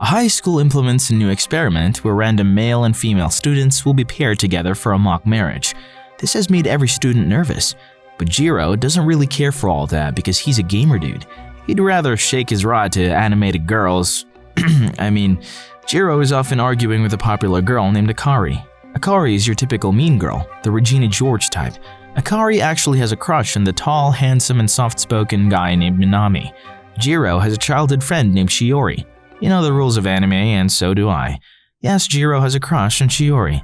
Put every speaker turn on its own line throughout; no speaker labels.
A high school implements a new experiment where random male and female students will be paired together for a mock marriage. This has made every student nervous, but Jiro doesn't really care for all that because he's a gamer dude. He'd rather shake his rod to animated girls. Jiro is often arguing with a popular girl named Akari. Akari is your typical mean girl, the Regina George type. Akari actually has a crush on the tall, handsome, and soft-spoken guy named Minami. Jiro has a childhood friend named Shiori. You know the rules of anime, and so do I. Yes, Jiro has a crush on Shiori.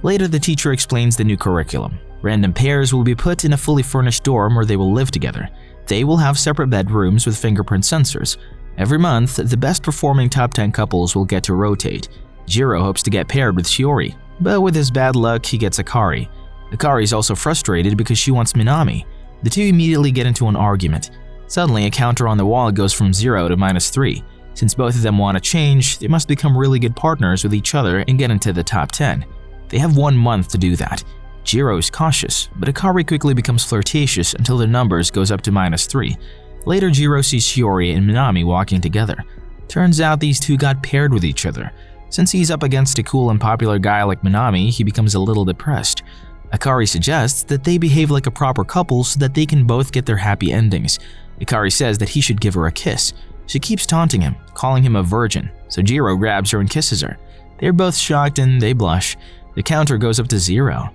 Later, the teacher explains the new curriculum. Random pairs will be put in a fully furnished dorm where they will live together. They will have separate bedrooms with fingerprint sensors. Every month, the best performing top 10 couples will get to rotate. Jiro hopes to get paired with Shiori, but with his bad luck, he gets Akari. Akari is also frustrated because she wants Minami. The two immediately get into an argument. Suddenly, a counter on the wall goes from 0 to -3. Since both of them want to change, they must become really good partners with each other and get into the top 10. They have 1 month to do that. Jiro is cautious, but Akari quickly becomes flirtatious until their numbers goes up to -3. Later, Jiro sees Shiori and Minami walking together. Turns out these two got paired with each other. Since he's up against a cool and popular guy like Minami, he becomes a little depressed. Akari suggests that they behave like a proper couple so that they can both get their happy endings. Akari says that he should give her a kiss. She keeps taunting him, calling him a virgin, so Jiro grabs her and kisses her. They're both shocked and they blush. The counter goes up to 0.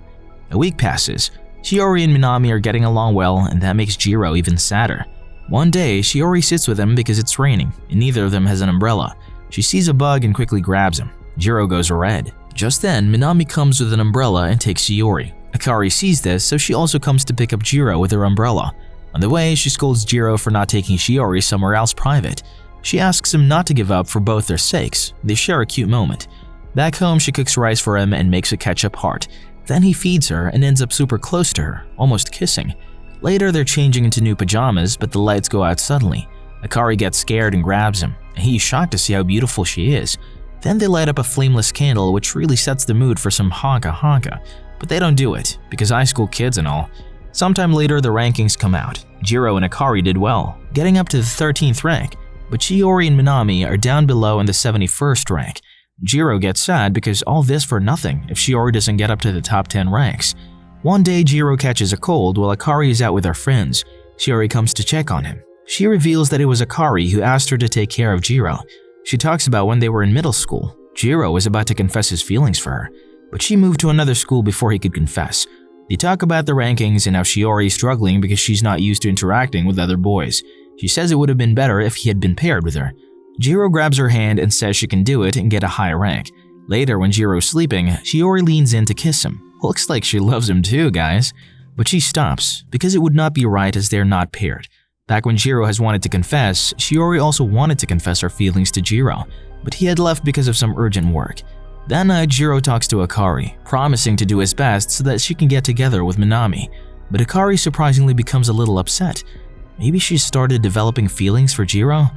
A week passes. Shiori and Minami are getting along well, and that makes Jiro even sadder. One day, Shiori sits with him because it's raining, and neither of them has an umbrella. She sees a bug and quickly grabs him. Jiro goes red. Just then, Minami comes with an umbrella and takes Shiori. Akari sees this, so she also comes to pick up Jiro with her umbrella. On the way, she scolds Jiro for not taking Shiori somewhere else private. She asks him not to give up for both their sakes. They share a cute moment. Back home, she cooks rice for him and makes a ketchup heart. Then he feeds her and ends up super close to her, almost kissing. Later, they're changing into new pajamas, but the lights go out suddenly. Akari gets scared and grabs him, and he's shocked to see how beautiful she is. Then they light up a flameless candle, which really sets the mood for some honka-honka. But they don't do it, because high school kids and all. Sometime later, the rankings come out. Jiro and Akari did well, getting up to the 13th rank, but Shiori and Minami are down below in the 71st rank. Jiro gets sad because all this for nothing if Shiori doesn't get up to the top 10 ranks. One day, Jiro catches a cold while Akari is out with her friends. Shiori comes to check on him. She reveals that it was Akari who asked her to take care of Jiro. She talks about when they were in middle school. Jiro was about to confess his feelings for her, but she moved to another school before he could confess. They talk about the rankings and how Shiori is struggling because she's not used to interacting with other boys. She says it would have been better if he had been paired with her. Jiro grabs her hand and says she can do it and get a high rank. Later, when Jiro's sleeping, Shiori leans in to kiss him. Looks like she loves him too, guys. But she stops, because it would not be right as they're not paired. Back when Jiro has wanted to confess, Shiori also wanted to confess her feelings to Jiro, but he had left because of some urgent work. That night, Jiro talks to Akari, promising to do his best so that she can get together with Minami. But Akari surprisingly becomes a little upset. Maybe she started developing feelings for Jiro?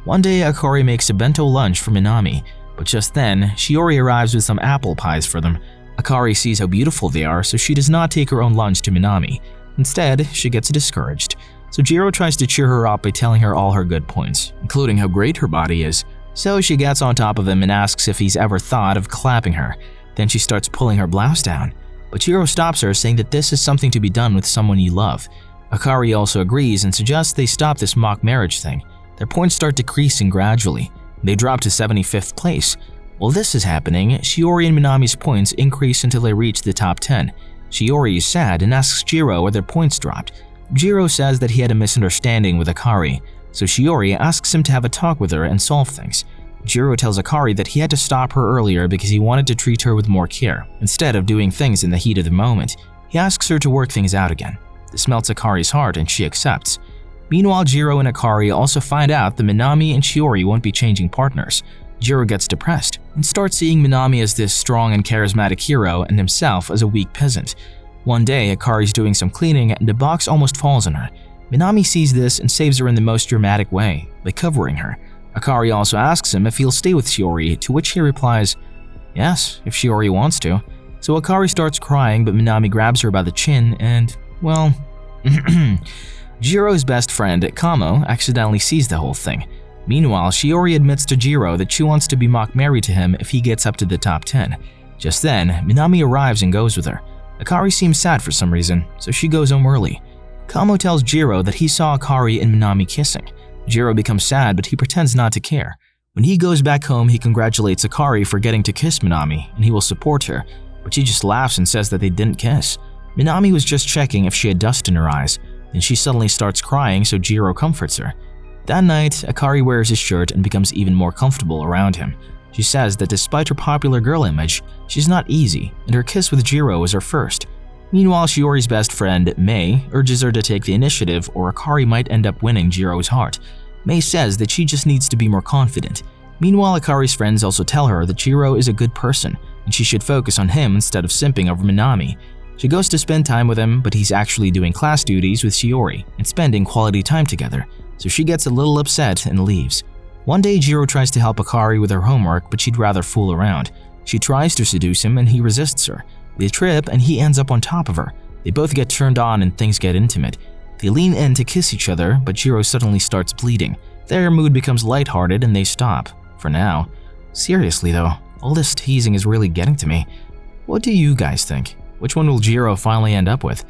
One day, Akari makes a bento lunch for Minami, but just then, Shiori arrives with some apple pies for them. Akari sees how beautiful they are, so she does not take her own lunch to Minami. Instead, she gets discouraged. So Jiro tries to cheer her up by telling her all her good points, including how great her body is. So she gets on top of him and asks if he's ever thought of clapping her. Then she starts pulling her blouse down. But Jiro stops her, saying that this is something to be done with someone you love. Akari also agrees and suggests they stop this mock marriage thing. Their points start decreasing gradually. They drop to 75th place. While this is happening, Shiori and Minami's points increase until they reach the top 10. Shiori is sad and asks Jiro why their points dropped. Jiro says that he had a misunderstanding with Akari, so Shiori asks him to have a talk with her and solve things. Jiro tells Akari that he had to stop her earlier because he wanted to treat her with more care, instead of doing things in the heat of the moment. He asks her to work things out again. This melts Akari's heart and she accepts. Meanwhile, Jiro and Akari also find out that Minami and Shiori won't be changing partners. Jiro gets depressed and starts seeing Minami as this strong and charismatic hero and himself as a weak peasant. One day, Akari's doing some cleaning and the box almost falls on her. Minami sees this and saves her in the most dramatic way, by covering her. Akari also asks him if he'll stay with Shiori, to which he replies, yes, if Shiori wants to. So Akari starts crying, but Minami grabs her by the chin and, well, Jiro's best friend, Kamo, accidentally sees the whole thing. Meanwhile, Shiori admits to Jiro that she wants to be mock married to him if he gets up to the top 10. Just then, Minami arrives and goes with her. Akari seems sad for some reason, so she goes home early. Kamo tells Jiro that he saw Akari and Minami kissing. Jiro becomes sad, but he pretends not to care. When he goes back home, he congratulates Akari for getting to kiss Minami, and he will support her, but she just laughs and says that they didn't kiss. Minami was just checking if she had dust in her eyes. Then she suddenly starts crying, so Jiro comforts her. That night, Akari wears his shirt and becomes even more comfortable around him. She says that despite her popular girl image, she's not easy, and her kiss with Jiro is her first. Meanwhile, Shiori's best friend, Mei, urges her to take the initiative or Akari might end up winning Jiro's heart. Mei says that she just needs to be more confident. Meanwhile, Akari's friends also tell her that Jiro is a good person, and she should focus on him instead of simping over Minami. She goes to spend time with him, but he's actually doing class duties with Shiori and spending quality time together, so she gets a little upset and leaves. One day, Jiro tries to help Akari with her homework, but she'd rather fool around. She tries to seduce him and he resists her. They trip and he ends up on top of her. They both get turned on and things get intimate. They lean in to kiss each other, but Jiro suddenly starts bleeding. Their mood becomes lighthearted and they stop. For now. Seriously though, all this teasing is really getting to me. What do you guys think? Which one will Jiro finally end up with?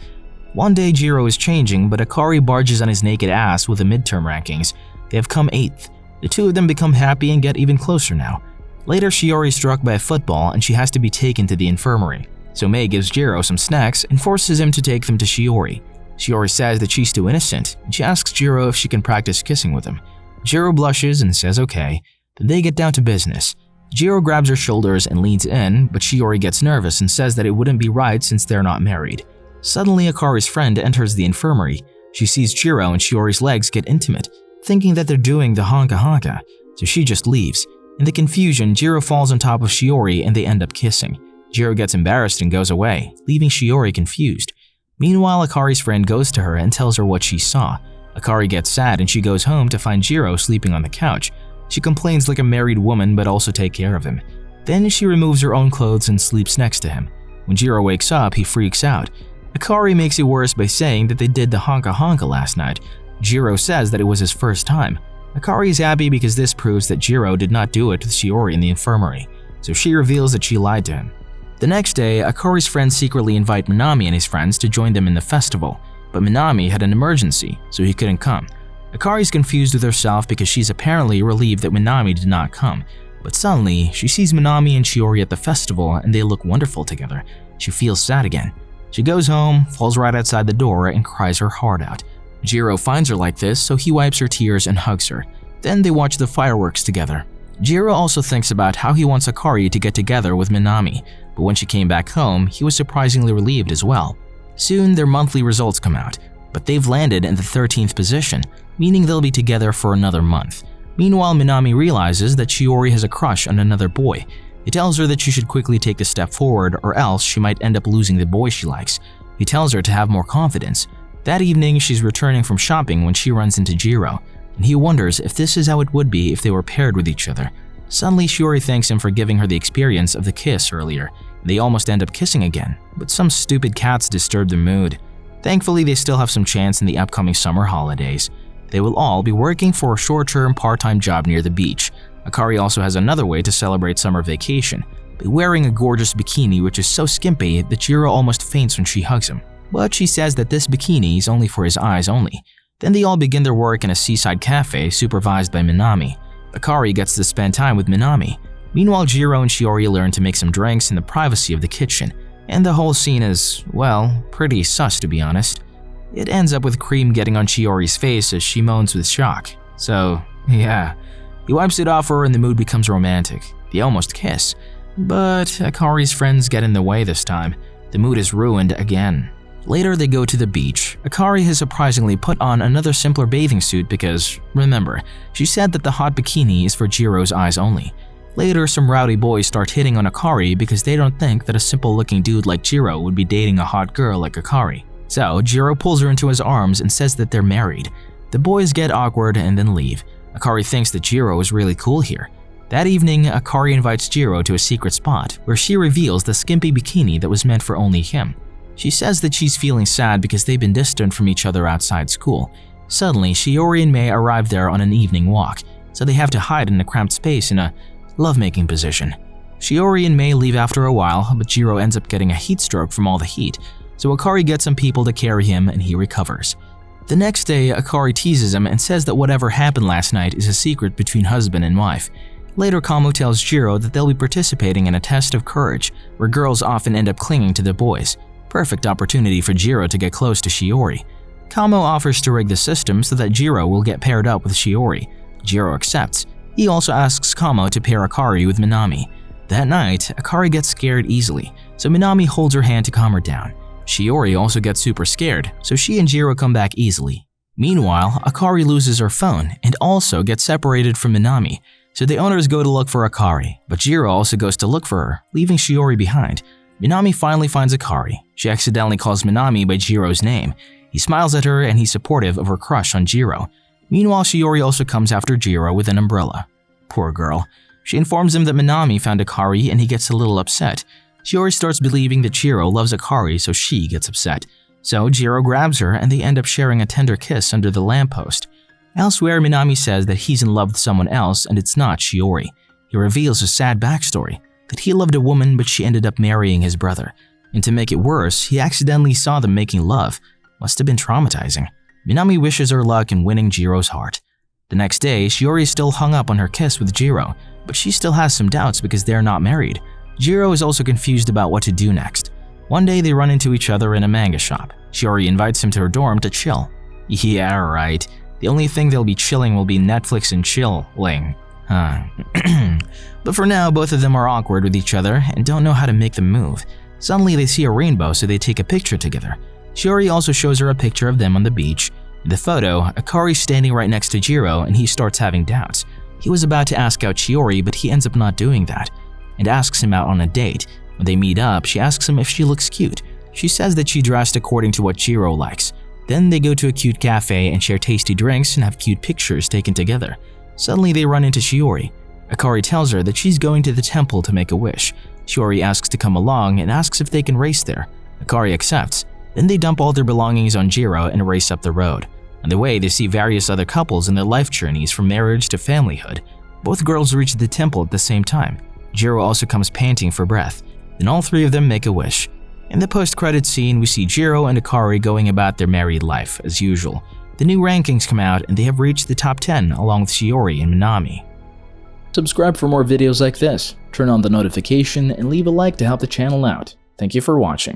One day Jiro is changing, but Akari barges on his naked ass with the midterm rankings. They have come 8th. The two of them become happy and get even closer now. Later, Shiori is struck by a football and she has to be taken to the infirmary. So Mei gives Jiro some snacks and forces him to take them to Shiori. Shiori says that she's too innocent, and she asks Jiro if she can practice kissing with him. Jiro blushes and says okay. Then they get down to business. Jiro grabs her shoulders and leans in, but Shiori gets nervous and says that it wouldn't be right since they're not married. Suddenly, Akari's friend enters the infirmary. She sees Jiro and Shiori's legs get intimate, thinking that they're doing the honka-honka, so she just leaves. In the confusion, Jiro falls on top of Shiori and they end up kissing. Jiro gets embarrassed and goes away, leaving Shiori confused. Meanwhile, Akari's friend goes to her and tells her what she saw. Akari gets sad and she goes home to find Jiro sleeping on the couch. She complains like a married woman but also takes care of him. Then she removes her own clothes and sleeps next to him. When Jiro wakes up, he freaks out. Akari makes it worse by saying that they did the honka-honka last night. Jiro says that it was his first time. Akari is happy because this proves that Jiro did not do it with Shiori in the infirmary, so she reveals that she lied to him. The next day, Akari's friends secretly invite Minami and his friends to join them in the festival, but Minami had an emergency, so he couldn't come. Akari's confused with herself because she's apparently relieved that Minami did not come, but suddenly, she sees Minami and Shiori at the festival and they look wonderful together. She feels sad again. She goes home, falls right outside the door, and cries her heart out. Jiro finds her like this, so he wipes her tears and hugs her. Then they watch the fireworks together. Jiro also thinks about how he wants Akari to get together with Minami, but when she came back home, he was surprisingly relieved as well. Soon, their monthly results come out, but they've landed in the 13th position, meaning they'll be together for another month. Meanwhile, Minami realizes that Shiori has a crush on another boy. He tells her that she should quickly take the step forward or else she might end up losing the boy she likes. He tells her to have more confidence. That evening, she's returning from shopping when she runs into Jiro, and he wonders if this is how it would be if they were paired with each other. Suddenly, Shiori thanks him for giving her the experience of the kiss earlier. They almost end up kissing again, but some stupid cats disturb their mood. Thankfully, they still have some chance in the upcoming summer holidays. They will all be working for a short-term part-time job near the beach. Akari also has another way to celebrate summer vacation, by wearing a gorgeous bikini which is so skimpy that Jiro almost faints when she hugs him. But she says that this bikini is only for his eyes only. Then they all begin their work in a seaside cafe supervised by Minami. Akari gets to spend time with Minami. Meanwhile, Jiro and Shiori learn to make some drinks in the privacy of the kitchen, and the whole scene is, well, pretty sus to be honest. It ends up with cream getting on Shiori's face as she moans with shock. So, yeah. He wipes it off her and the mood becomes romantic. They almost kiss. But Akari's friends get in the way this time. The mood is ruined again. Later, they go to the beach. Akari has surprisingly put on another simpler bathing suit because, remember, she said that the hot bikini is for Jiro's eyes only. Later, some rowdy boys start hitting on Akari because they don't think that a simple-looking dude like Jiro would be dating a hot girl like Akari. So, Jiro pulls her into his arms and says that they're married. The boys get awkward and then leave. Akari thinks that Jiro is really cool here. That evening, Akari invites Jiro to a secret spot where she reveals the skimpy bikini that was meant for only him. She says that she's feeling sad because they've been distant from each other outside school. Suddenly, Shiori and Mei arrive there on an evening walk. so they have to hide in a cramped space in a lovemaking position. Shiori and Mei leave after a while, but Jiro ends up getting a heat stroke from all the heat, so Akari gets some people to carry him and he recovers. The next day, Akari teases him and says that whatever happened last night is a secret between husband and wife. Later, Kamo tells Jiro that they'll be participating in a test of courage, where girls often end up clinging to the boys. Perfect opportunity for Jiro to get close to Shiori. Kamo offers to rig the system so that Jiro will get paired up with Shiori. Jiro accepts. He also asks Kamo to pair Akari with Minami. That night, Akari gets scared easily, so Minami holds her hand to calm her down. Shiori also gets super scared, so she and Jiro come back easily. Meanwhile, Akari loses her phone and also gets separated from Minami, so the owners go to look for Akari, but Jiro also goes to look for her, leaving Shiori behind. Minami finally finds Akari. She accidentally calls Minami by Jiro's name. He smiles at her and he's supportive of her crush on Jiro. Meanwhile, Shiori also comes after Jiro with an umbrella. Poor girl. She informs him that Minami found Akari and he gets a little upset. Shiori starts believing that Jiro loves Akari, so she gets upset. So Jiro grabs her and they end up sharing a tender kiss under the lamppost. Elsewhere, Minami says that he's in love with someone else and it's not Shiori. He reveals a sad backstory, that he loved a woman but she ended up marrying his brother. And to make it worse, he accidentally saw them making love. Must have been traumatizing. Minami wishes her luck in winning Jiro's heart. The next day, Shiori is still hung up on her kiss with Jiro, but she still has some doubts because they're not married. Jiro is also confused about what to do next. One day they run into each other in a manga shop. Shiori invites him to her dorm to chill. Yeah, right. The only thing they'll be chilling will be Netflix and chilling. But for now, both of them are awkward with each other and don't know how to make the move. Suddenly they see a rainbow, so they take a picture together. Shiori also shows her a picture of them on the beach. In the photo, Akari's standing right next to Jiro and he starts having doubts. He was about to ask out Shiori, but he ends up not doing that, and asks him out on a date. When they meet up, she asks him if she looks cute. She says that she dressed according to what Jiro likes. Then they go to a cute cafe and share tasty drinks and have cute pictures taken together. Suddenly they run into Shiori. Akari tells her that she's going to the temple to make a wish. Shiori asks to come along and asks if they can race there. Akari accepts. Then they dump all their belongings on Jiro and race up the road. On the way, they see various other couples in their life journeys from marriage to familyhood. Both girls reach the temple at the same time. Jiro also comes panting for breath. Then all three of them make a wish. In the post-credits scene, we see Jiro and Akari going about their married life, as usual. The new rankings come out and they have reached the top 10 along with Shiori and Minami. Subscribe for more videos like this, turn on the notification, and leave a like to help the channel out. Thank you for watching.